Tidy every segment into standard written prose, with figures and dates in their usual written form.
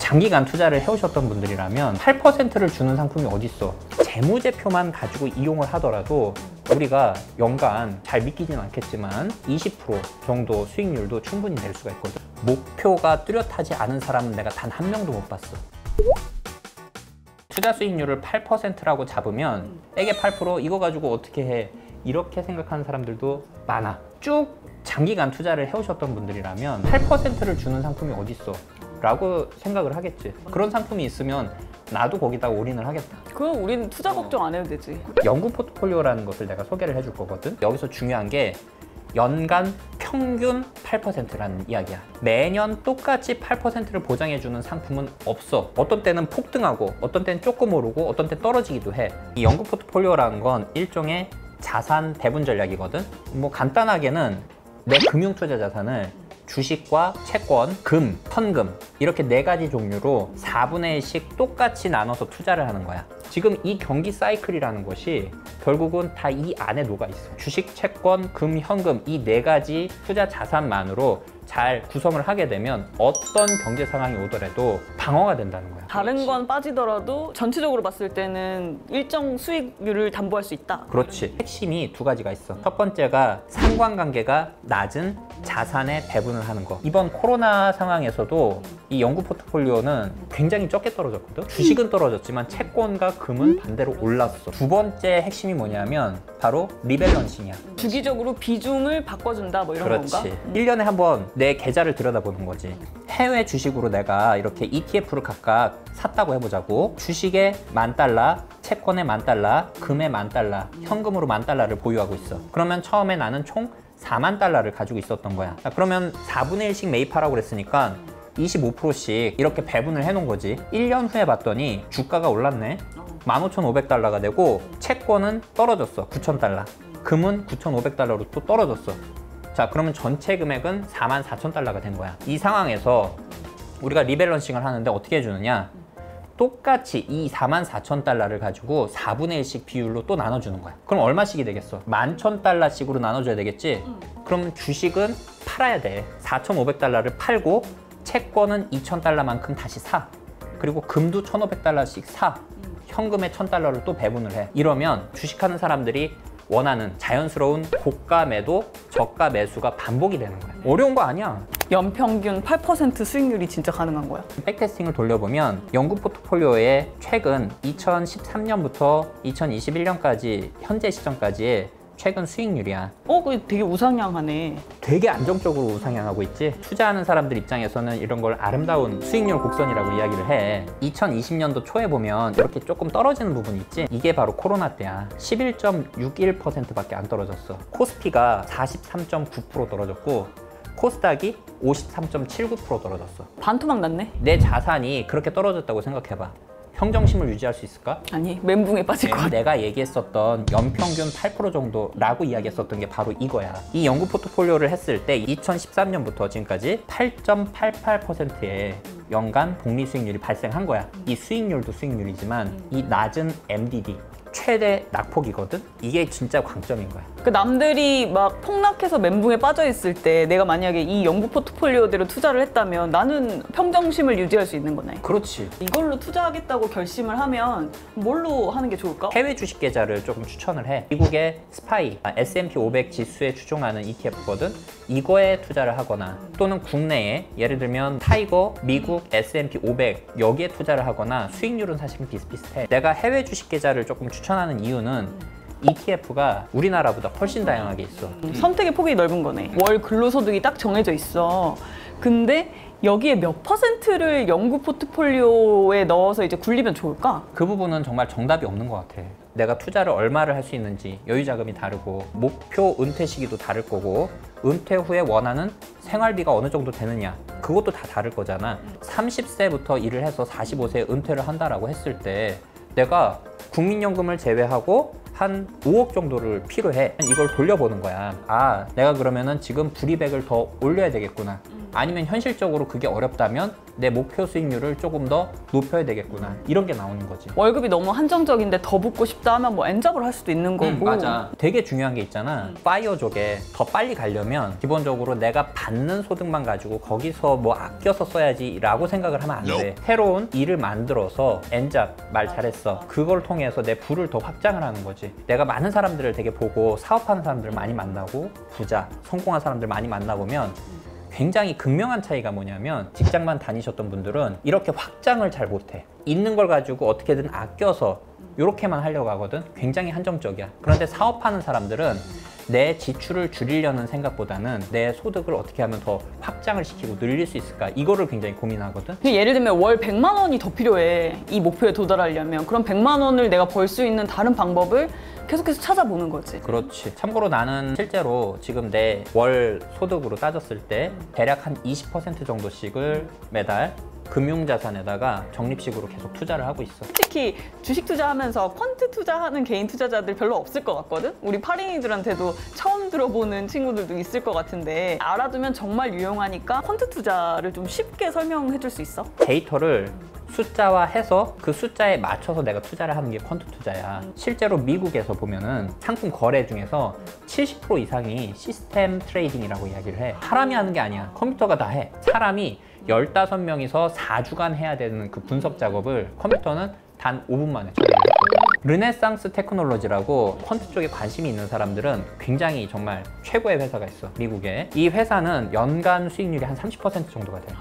장기간 투자를 해오셨던 분들이라면 8%를 주는 상품이 어딨어. 재무제표만 가지고 이용을 하더라도 우리가 연간 잘 믿기진 않겠지만 20% 정도 수익률도 충분히 낼 수가 있거든. 목표가 뚜렷하지 않은 사람은 내가 단 한 명도 못 봤어. 투자 수익률을 8%라고 잡으면 에게 8% 이거 가지고 어떻게 해, 이렇게 생각하는 사람들도 많아. 쭉 장기간 투자를 해오셨던 분들이라면 8%를 주는 상품이 어딨어 라고 생각을 하겠지. 그런 상품이 있으면 나도 거기다가 올인을 하겠다. 그럼 우리는 투자 걱정 안 해도 되지. 연구 포트폴리오라는 것을 내가 소개를 해줄 거거든. 여기서 중요한 게 연간 평균 8%라는 이야기야. 매년 똑같이 8%를 보장해주는 상품은 없어. 어떤 때는 폭등하고 어떤 때는 조금 오르고 어떤 때 떨어지기도 해. 이 연구 포트폴리오라는 건 일종의 자산 배분 전략이거든. 뭐 간단하게는 내 금융 투자 자산을 주식과 채권, 금, 현금 이렇게 4가지 종류로 4분의 1씩 똑같이 나눠서 투자를 하는 거야. 지금 이 경기 사이클이라는 것이 결국은 다 이 안에 녹아 있어. 주식, 채권, 금, 현금 이 4가지 투자 자산만으로 잘 구성을 하게 되면 어떤 경제 상황이 오더라도 방어가 된다는 거야. 다른 건 빠지더라도 전체적으로 봤을 때는 일정 수익률을 담보할 수 있다. 그렇지. 핵심이 2가지가 있어. 첫 번째가 상관관계가 낮은 자산의 배분을 하는 거. 이번 코로나 상황에서도 이 연구 포트폴리오는 굉장히 적게 떨어졌거든. 주식은 떨어졌지만 채권과 금은 반대로 올랐어. 2번째 핵심이 뭐냐면 바로 리밸런싱이야. 주기적으로 비중을 바꿔준다 뭐 이런 그렇지. 건가? 1년에 한 번 내 계좌를 들여다보는 거지. 해외 주식으로 내가 이렇게 ETF를 각각 샀다고 해보자고. 주식에 $10,000, 채권에 $10,000, 금에 $10,000, 현금으로 $10,000를 보유하고 있어. 그러면 처음에 나는 총 $40,000을 가지고 있었던 거야. 자, 그러면 4분의 1씩 매입하라고 그랬으니까 25%씩 이렇게 배분을 해놓은 거지. 1년 후에 봤더니 주가가 올랐네. $15,500가 되고 채권은 떨어졌어. $9,000. 금은 $9,500로 또 떨어졌어. 자, 그러면 전체 금액은 $44,000가 된 거야. 이 상황에서 우리가 리밸런싱을 하는데 어떻게 해주느냐? 똑같이 이 $44,000를 가지고 4분의 1씩 비율로 또 나눠주는 거야. 그럼 얼마씩이 되겠어? $11,000씩으로 나눠줘야 되겠지? 그러면 주식은 팔아야 돼. $4,500를 팔고 채권은 $2,000만큼 다시 사. 그리고 금도 $1,500씩 사. 현금에 $1,000를 또 배분을 해. 이러면 주식하는 사람들이 원하는 자연스러운 고가 매도, 저가 매수가 반복이 되는 거야. 어려운 거 아니야. 연평균 8% 수익률이 진짜 가능한 거야? 백테스팅을 돌려보면 연구 포트폴리오의 최근 2013년부터 2021년까지 현재 시점까지의 최근 수익률이야. 그게 되게 우상향하네. 되게 안정적으로 우상향하고 있지. 투자하는 사람들 입장에서는 이런 걸 아름다운 수익률 곡선이라고 이야기를 해. 2020년도 초에 보면 이렇게 조금 떨어지는 부분이 있지. 이게 바로 코로나 때야. 11.61%밖에 안 떨어졌어. 코스피가 43.9% 떨어졌고 코스닥이 53.79% 떨어졌어. 반토막 났네? 내 자산이 그렇게 떨어졌다고 생각해봐. 평정심을 유지할 수 있을까? 아니, 멘붕에 빠질 것 같아. 내가 얘기했었던 연평균 8% 정도라고 이야기했었던 게 바로 이거야. 이 연구 포트폴리오를 했을 때 2013년부터 지금까지 8.88%의 연간 복리 수익률이 발생한 거야. 이 수익률도 수익률이지만 이 낮은 MDD 최대 낙폭이거든? 이게 진짜 광점인 거야. 그 남들이 막 폭락해서 멘붕에 빠져 있을 때 내가 만약에 이 연구 포트폴리오대로 투자를 했다면 나는 평정심을 유지할 수 있는 거네. 그렇지. 이걸로 투자하겠다고 결심을 하면 뭘로 하는 게 좋을까? 해외 주식 계좌를 조금 추천을 해. 미국의 스파이, S&P 500 지수에 추종하는 ETF거든? 이거에 투자를 하거나 또는 국내에 예를 들면 타이거, 미국, S&P 500 여기에 투자를 하거나 수익률은 사실 비슷비슷해. 내가 해외 주식 계좌를 조금 추천하는 이유는 ETF가 우리나라보다 훨씬 다양하게 있어. 선택의 폭이 넓은 거네. 월 근로소득이 딱 정해져 있어. 근데 여기에 몇 %를 연구 포트폴리오에 넣어서 이제 굴리면 좋을까? 그 부분은 정말 정답이 없는 것 같아. 내가 투자를 얼마를 할 수 있는지 여유 자금이 다르고 목표 은퇴 시기도 다를 거고 은퇴 후에 원하는 생활비가 어느 정도 되느냐 그것도 다 다를 거잖아. 30세부터 일을 해서 45세에 은퇴를 한다라고 했을 때 내가 국민연금을 제외하고 한 5억 정도를 필요해. 이걸 돌려보는 거야. 아, 내가 그러면은 지금 불이백을 더 올려야 되겠구나. 아니면 현실적으로 그게 어렵다면 내 목표 수익률을 조금 더 높여야 되겠구나. 이런 게 나오는 거지. 월급이 너무 한정적인데 더 붙고 싶다 하면 뭐 엔잡을 할 수도 있는 거고. 맞아. 되게 중요한 게 있잖아. 파이어족에 더 빨리 가려면 기본적으로 내가 받는 소득만 가지고 거기서 뭐 아껴서 써야지 라고 생각을 하면 안 돼. 새로운 일을 만들어서 엔잡 말 잘했어. 그걸 통해서 내 부를 더 확장을 하는 거지. 내가 많은 사람들을 되게 보고 사업하는 사람들을 많이 만나고 부자, 성공한 사람들 많이 만나보면 굉장히 극명한 차이가 뭐냐면 직장만 다니셨던 분들은 이렇게 확장을 잘 못해. 있는 걸 가지고 어떻게든 아껴서 이렇게만 하려고 하거든. 굉장히 한정적이야. 그런데 사업하는 사람들은 내 지출을 줄이려는 생각보다는 내 소득을 어떻게 하면 더 확장을 시키고 늘릴 수 있을까, 이거를 굉장히 고민하거든. 예를 들면 월 100만 원이 더 필요해. 이 목표에 도달하려면. 그럼 100만 원을 내가 벌 수 있는 다른 방법을 계속해서 찾아보는 거지. 그렇지. 참고로 나는 실제로 지금 내 월 소득으로 따졌을 때 대략 한 20% 정도씩을 매달 금융자산에다가 적립식으로 계속 투자를 하고 있어. 솔직히 주식 투자하면서 펀드 투자하는 개인 투자자들 별로 없을 것 같거든? 우리 파링이들한테도 처음 들어보는 친구들도 있을 것 같은데 알아두면 정말 유용하니까 펀드 투자를 좀 쉽게 설명해 줄 수 있어? 데이터를 숫자화해서 그 숫자에 맞춰서 내가 투자를 하는 게 펀드 투자야. 실제로 미국에서 보면은 상품 거래 중에서 70% 이상이 시스템 트레이딩이라고 이야기를 해. 사람이 하는 게 아니야. 컴퓨터가 다 해. 사람이 15명이서 4주간 해야 되는 그 분석 작업을 컴퓨터는 단 5분 만에 처리를 했거든. 르네상스 테크놀로지라고 펀드 쪽에 관심이 있는 사람들은 굉장히 정말 최고의 회사가 있어, 미국에. 이 회사는 연간 수익률이 한 30% 정도가 돼.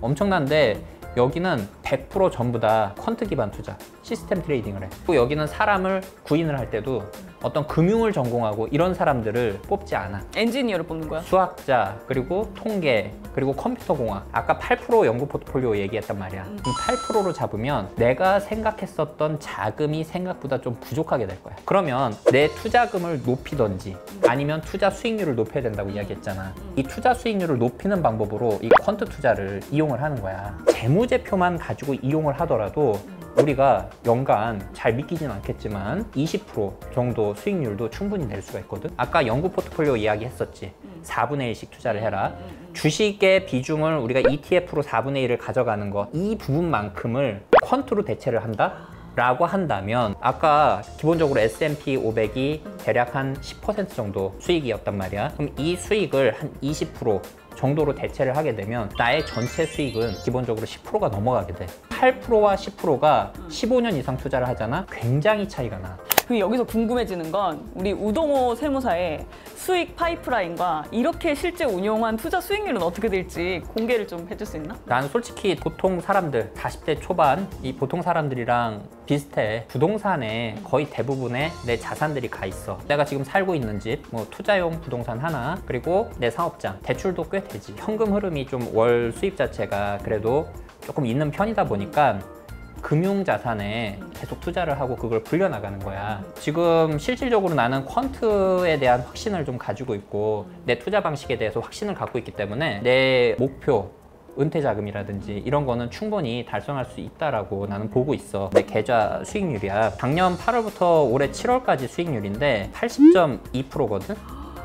엄청난데 여기는 100% 전부 다 퀀트 기반 투자, 시스템 트레이딩을 해. 그리고 여기는 사람을 구인을 할 때도 어떤 금융을 전공하고 이런 사람들을 뽑지 않아. 엔지니어를 뽑는 거야? 수학자, 그리고 통계, 그리고 컴퓨터 공학. 아까 8% 연구 포트폴리오 얘기했단 말이야. 이 8%로 잡으면 내가 생각했었던 자금이 생각보다 좀 부족하게 될 거야. 그러면 내 투자금을 높이던지 아니면 투자 수익률을 높여야 된다고 이야기했잖아. 이 투자 수익률을 높이는 방법으로 이 퀀트 투자를 이용을 하는 거야. 재무제표만 가지고 이용을 하더라도 우리가 연간, 잘 믿기진 않겠지만 20% 정도 수익률도 충분히 낼 수가 있거든. 아까 연구 포트폴리오 이야기 했었지. 4분의 1씩 투자를 해라. 주식의 비중을 우리가 ETF로 4분의 1을 가져가는 것, 이 부분만큼을 퀀트로 대체를 한다? 라고 한다면 아까 기본적으로 S&P 500이 대략 한 10% 정도 수익이었단 말이야. 그럼 이 수익을 한 20% 정도로 대체를 하게 되면 나의 전체 수익은 기본적으로 10%가 넘어가게 돼. 8%와 10%가 15년 이상 투자를 하잖아? 굉장히 차이가 나. 그리고 여기서 궁금해지는 건 우리 우동호 세무사의 수익 파이프라인과 이렇게 실제 운용한 투자 수익률은 어떻게 될지 공개를 좀 해줄 수 있나? 난 솔직히 보통 사람들, 40대 초반 이 보통 사람들이랑 비슷해. 부동산에 거의 대부분의 내 자산들이 가 있어. 내가 지금 살고 있는 집, 뭐 투자용 부동산 하나, 그리고 내 사업장, 대출도 꽤 되지. 현금 흐름이 좀 월 수입 자체가 그래도 조금 있는 편이다 보니까 금융자산에 계속 투자를 하고 그걸 불려나가는 거야. 지금 실질적으로 나는 퀀트에 대한 확신을 좀 가지고 있고 내 투자 방식에 대해서 확신을 갖고 있기 때문에 내 목표, 은퇴 자금이라든지 이런 거는 충분히 달성할 수 있다라고 나는 보고 있어. 내 계좌 수익률이야. 작년 8월부터 올해 7월까지 수익률인데 80.2%거든?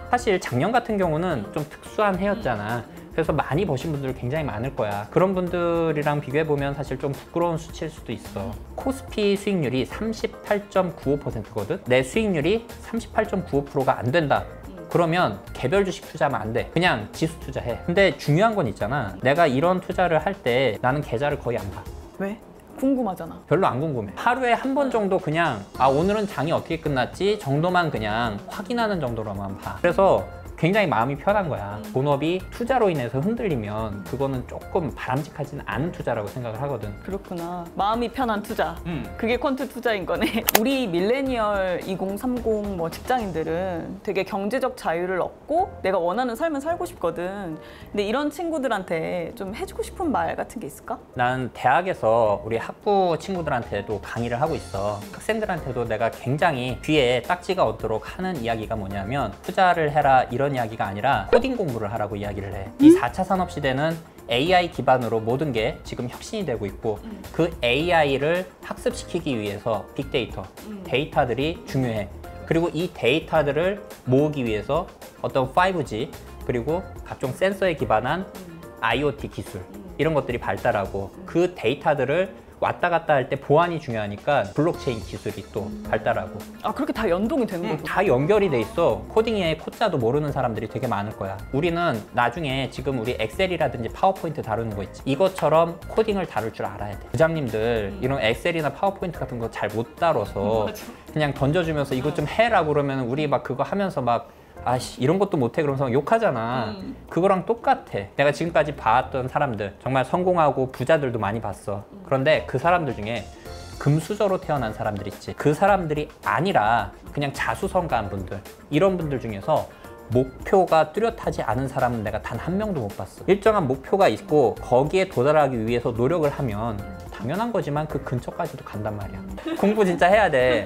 사실 작년 같은 경우는 좀 특수한 해였잖아. 그래서 많이 버신 분들 굉장히 많을 거야. 그런 분들이랑 비교해보면 사실 좀 부끄러운 수치일 수도 있어. 코스피 수익률이 38.95%거든? 내 수익률이 38.95%가 안 된다. 그러면 개별 주식 투자하면 안 돼. 그냥 지수 투자해. 근데 중요한 건 있잖아. 내가 이런 투자를 할 때 나는 계좌를 거의 안 봐. 왜? 궁금하잖아. 별로 안 궁금해. 하루에 한 번 정도 그냥 오늘은 장이 어떻게 끝났지 정도만 그냥 확인하는 정도로만 봐. 그래서 굉장히 마음이 편한 거야. 본업이 투자로 인해서 흔들리면 그거는 조금 바람직하진 않은 투자라고 생각을 하거든. 그렇구나. 마음이 편한 투자. 그게 퀀트 투자인 거네. 우리 밀레니얼 2030 뭐 직장인들은 되게 경제적 자유를 얻고 내가 원하는 삶을 살고 싶거든. 근데 이런 친구들한테 좀 해주고 싶은 말 같은 게 있을까? 난 대학에서 우리 학부 친구들한테도 강의를 하고 있어. 학생들한테도 내가 굉장히 귀에 딱지가 오도록 하는 이야기가 뭐냐면 투자를 해라 이런 이야기가 아니라 코딩 공부를 하라고 이야기를 해. 이 4차 산업시대는 AI 기반으로 모든 게 지금 혁신이 되고 있고 그 AI를 학습시키기 위해서 빅데이터, 데이터들이 중요해. 그리고 이 데이터들을 모으기 위해서 어떤 5G, 그리고 각종 센서에 기반한 IoT 기술 이런 것들이 발달하고 그 데이터들을 왔다 갔다 할 때 보안이 중요하니까 블록체인 기술이 또 발달하고 아, 그렇게 다 연동이 되는 거구나. 다 연결이 돼 있어. 코딩의 코자도 모르는 사람들이 되게 많을 거야. 우리는 나중에 지금 우리 엑셀이라든지 파워포인트 다루는 거 있지. 이것처럼 코딩을 다룰 줄 알아야 돼. 부장님들 이런 엑셀이나 파워포인트 같은 거 잘 못 다뤄서 그냥 던져주면서 이것 좀 해라 그러면 우리 막 그거 하면서 막 아씨 이런 것도 못해 그러면서 욕하잖아. 그거랑 똑같아. 내가 지금까지 봐왔던 사람들 정말 성공하고 부자들도 많이 봤어. 그런데 그 사람들 중에 금수저로 태어난 사람들 있지. 그 사람들이 아니라 그냥 자수성가한 분들 이런 분들 중에서 목표가 뚜렷하지 않은 사람은 내가 단 한 명도 못 봤어. 일정한 목표가 있고 거기에 도달하기 위해서 노력을 하면 당연한 거지만 그 근처까지도 간단 말이야. 공부 진짜 해야 돼.